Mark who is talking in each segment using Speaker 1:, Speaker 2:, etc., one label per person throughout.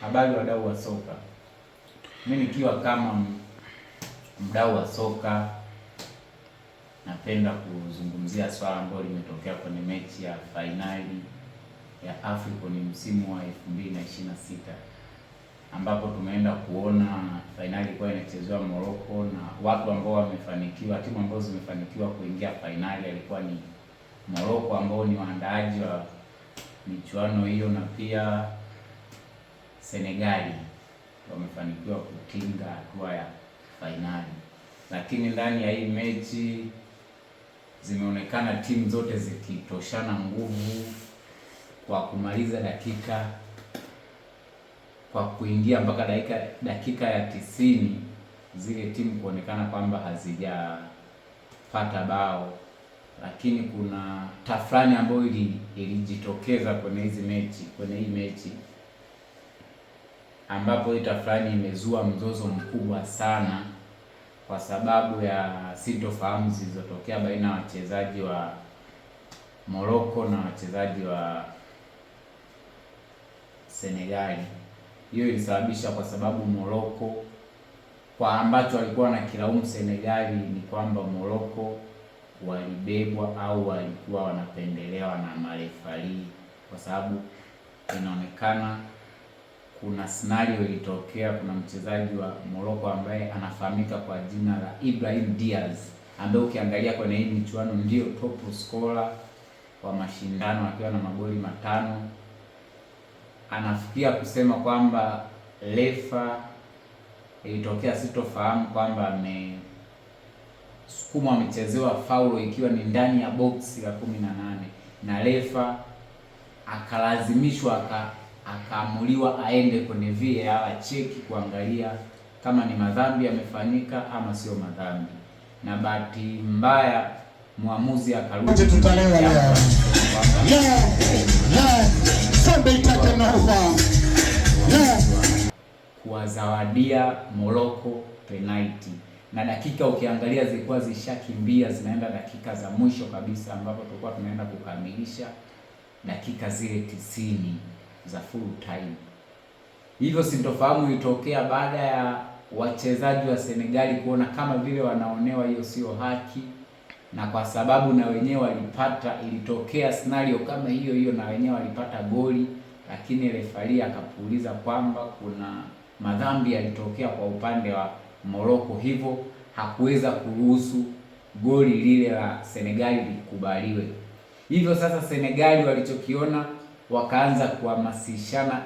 Speaker 1: Habari wadau wa soka. Mimi nikiwa kama mdau wa soka, napenda kuzungumzia swala ambalo limetokea kwenye mechi ya fainali ya AFCON msimu wa 2026 ambapo tumeenda kuona fainali ilikuwa inachezewa Morocco, na watu ambao wamefanikiwa, timu ambazo zimefanikiwa kuingia fainali alikuwa ni Morocco ambao ni waandaaji wa michuano hiyo, na pia Senegali wamefanikiwa kutinga hatua ya fainali. Lakini ndani ya hii mechi zimeonekana timu zote zikitoshana nguvu kwa kumaliza dakika, kwa kuingia mpaka dakika ya 90, zile timu kuonekana kwamba hazijapata bao. Lakini kuna tafrani ambayo ilijitokeza kwenye hii mechi ambapo hii tafrani imezua mzozo mkubwa sana kwa sababu ya sintofahamu zilizotokea baina ya wachezaji wa Morocco na wachezaji wa Senegali. Hiyo ilisababisha kwa sababu Morocco, kwa ambacho walikuwa na kilaumu Senegali ni kwamba Morocco walibebwa au walikuwa wanapendelewa na marefari, kwa sababu inaonekana kuna scenario ilitokea. Kuna mchezaji wa Morocco ambaye anafahamika kwa jina la Ibrahim Diaz, ambaye ukiangalia kwenye hii michuano ndio top scorer wa mashindano akiwa na magoli 5. Anafikia kusema kwamba refa ilitokea sitofahamu kwamba amesukuma, amechezewa faulo ikiwa ni ndani ya box la 18, na refa akalazimishwa akaamuliwa aende kwenye VAR cheki kuangalia kama ni madhambi yamefanyika ama sio madhambi, na bahati mbaya muamuzi akarudi kuwazawadia Morocco penalty, na dakika ukiangalia zilikuwa zishakimbia, zinaenda dakika za mwisho kabisa, ambapo tulikuwa tunaenda kukamilisha dakika zile 90 za full time. Hivyo sintofahamu ilitokea baada ya wachezaji wa Senegali kuona kama vile wanaonewa, hiyo sio haki, na kwa sababu na wenyewe walipata, ilitokea scenario kama hiyo na wenyewe walipata goli, lakini refari akapuuliza kwamba kuna madhambi yalitokea kwa upande wa Morocco, hivyo hakuweza kuruhusu goli lile la Senegali likubaliwe. Hivyo sasa Senegali walichokiona, wakaanza kuhamasishana,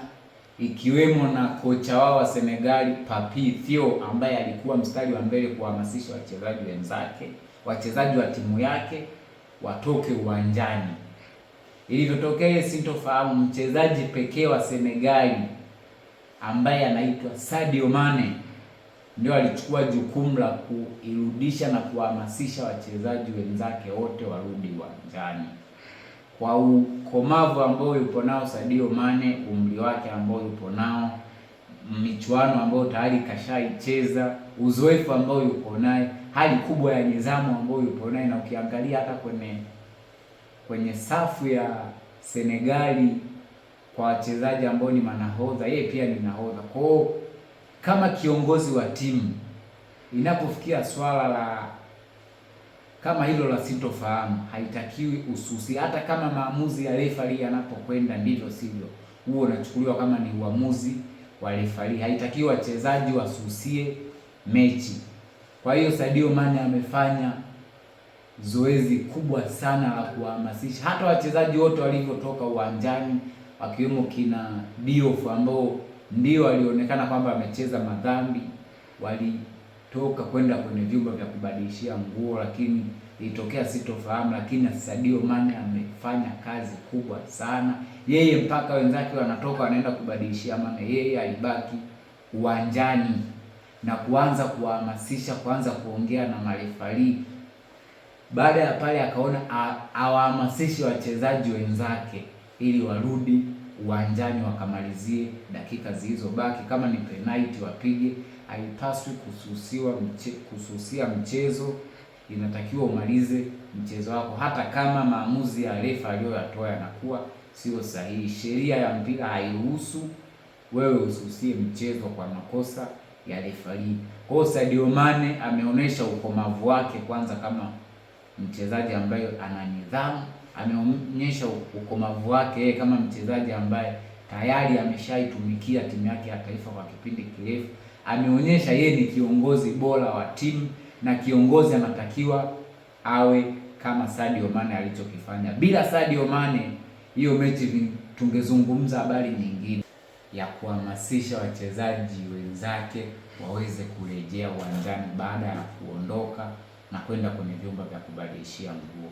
Speaker 1: ikiwemo na kocha wao wa Senegali Papi Thiaw, ambaye alikuwa mstari wa mbele kuhamasisha wachezaji wenzake, wachezaji wa timu yake watoke uwanjani. Ilivyotokea ile sintofahamu, mchezaji pekee wa Senegali ambaye anaitwa Sadio Mane ndio alichukua jukumu la kuirudisha na kuhamasisha wachezaji wenzake wote warudi uwanjani. Kwa ukomavu ambao yupo nao Sadio Mane, umri wake ambao yupo nao, michuano ambayo tayari kashaicheza, uzoefu ambao yupo naye, hali kubwa ya nidhamu ambayo yupo naye, na ukiangalia hata kwenye safu ya Senegali kwa wachezaji ambao ni manahodha, yeye pia ni nahodha. Kwa hiyo kama kiongozi wa timu, inapofikia swala la kama hilo la sintofahamu, haitakiwi ususi. Hata kama maamuzi ya referee yanapokwenda ndivyo sivyo, huo unachukuliwa kama ni uamuzi wa referee, haitakiwi wachezaji wasusie mechi. Kwa hiyo Sadio Mane amefanya zoezi kubwa sana la kuhamasisha, hata wachezaji wote walivyotoka uwanjani, wakiwemo kina Diouf ambao ndio walionekana kwamba amecheza madhambi, walitoka kwenda kwenye vyumba vya kubadilishia nguo, lakini ilitokea sitofahamu. Lakini Sadio Mane amefanya kazi kubwa sana, yeye mpaka wenzake wanatoka wanaenda kubadilishia, maana yeye alibaki uwanjani na kuanza kuhamasisha, kuanza kuongea na marefari. Baada ya pale akaona awahamasishe wachezaji wenzake ili warudi uwanjani wakamalizie dakika zilizobaki. Kama ni penalty wapige, haipaswi kususia mchezo. Inatakiwa umalize mchezo wako, hata kama maamuzi ya refa aliyoyatoa yanakuwa sio sahihi. Sheria ya mpira hairuhusu wewe ususie mchezo kwa makosa ya refarii. Kwa hiyo Sadio Mane ameonyesha ukomavu wake kwanza kama mchezaji ambaye ana nidhamu, ameonyesha ukomavu wake yeye kama mchezaji ambaye tayari ameshaitumikia timu yake ya taifa kwa kipindi kirefu. Ameonyesha yeye ni kiongozi bora wa timu, na kiongozi anatakiwa awe kama Sadio Mane alichokifanya. Bila Sadio Mane hiyo mechi tungezungumza habari nyingine ya kuhamasisha wachezaji wenzake waweze kurejea uwanjani baada ya kuondoka na kwenda kwenye vyumba vya kubadilishia nguo.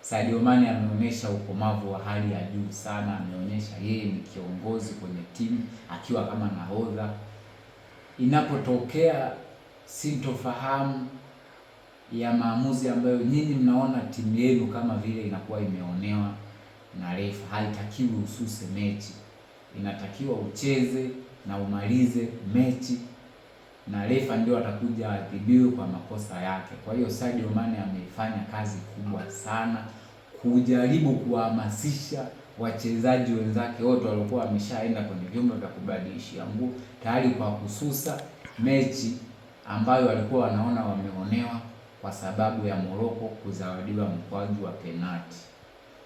Speaker 1: Sadio Mane ameonyesha ukomavu wa hali ya juu sana, ameonyesha yeye ni kiongozi kwenye timu akiwa kama nahodha. Inapotokea sintofahamu ya maamuzi ambayo nyinyi mnaona timu yenu kama vile inakuwa imeonewa na refa, haitakiwi ususe mechi, inatakiwa ucheze na umalize mechi, na refa ndio atakuja adhibiwe kwa makosa yake. Kwa hiyo Sadio Mane amefanya kazi kubwa sana kujaribu kuhamasisha wachezaji wenzake wote waliokuwa wameshaenda kwenye vyumba vya kubadilishia nguo tayari kwa kususa mechi ambayo walikuwa wanaona wameonewa kwa sababu ya Morocco kuzawadiwa mkwaju wa penalti.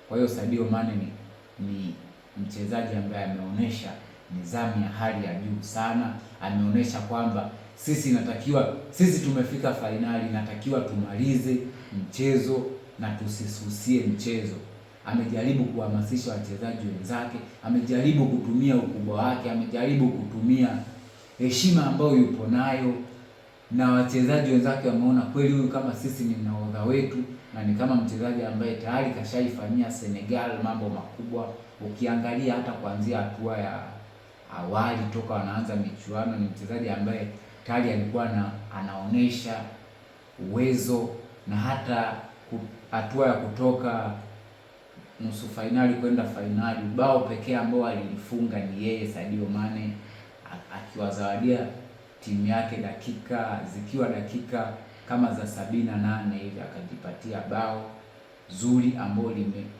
Speaker 1: Kwa hiyo Sadio Mane ni mchezaji ambaye ameonyesha nidhamu ya hali ya juu sana. Ameonyesha kwamba sisi tumefika fainali, natakiwa tumalize mchezo na tusisusie mchezo. Amejaribu kuhamasisha wachezaji wenzake, amejaribu kutumia ukubwa wake, amejaribu kutumia heshima ambayo yupo nayo, na wachezaji wenzake wameona kweli huyu kama sisi ni nahodha wetu, na ni kama mchezaji ambaye tayari kashaifanyia Senegal mambo makubwa. Ukiangalia hata kuanzia hatua ya awali toka wanaanza michuano, ni mchezaji ambaye tayari alikuwa anaonesha uwezo, na hata hatua ya kutoka nusu fainali kwenda fainali, bao pekee ambao alilifunga ni yeye Sadio Mane, akiwazawadia timu yake zikiwa dakika kama za 78 hivi, akajipatia bao zuri ambao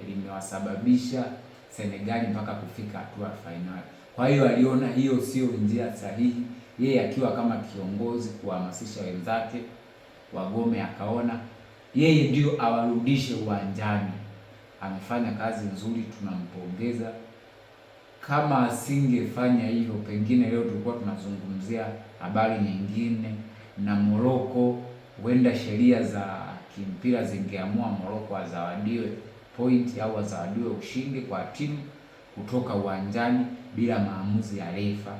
Speaker 1: limewasababisha Senegali mpaka kufika hatua ya fainali. Kwa hiyo aliona hiyo sio njia sahihi, yeye akiwa kama kiongozi kuhamasisha wenzake wagome, akaona yeye ndio awarudishe uwanjani. Amefanya kazi nzuri, tunampongeza. Kama asingefanya hivyo, pengine leo tulikuwa tunazungumzia habari nyingine, na Morocco huenda sheria za kimpira zingeamua Morocco azawadiwe point au azawadiwe ushindi kwa timu kutoka uwanjani bila maamuzi ya refa,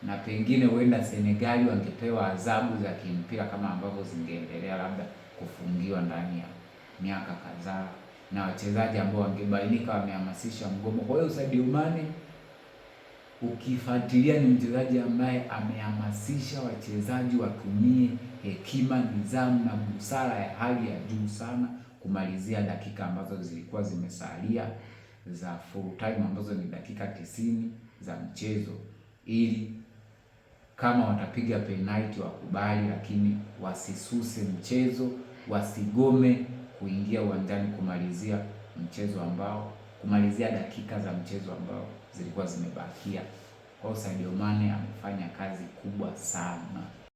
Speaker 1: na pengine huenda Senegali wangepewa adhabu za kimpira kama ambavyo zingeendelea, labda kufungiwa ndani ya miaka kadhaa, na wachezaji ambao wangebainika wamehamasisha mgomo. Kwa hiyo Sadio Mane ukifuatilia ni mchezaji ambaye amehamasisha wachezaji watumie hekima, nidhamu na busara ya hali ya juu sana kumalizia dakika ambazo zilikuwa zimesalia za full time, ambazo ni dakika 90 za mchezo, ili kama watapiga penalti wakubali, lakini wasisuse mchezo, wasigome kuingia uwanjani kumalizia dakika za mchezo ambao zilikuwa zimebakia. Kwa Sadio Mane amefanya kazi kubwa sana.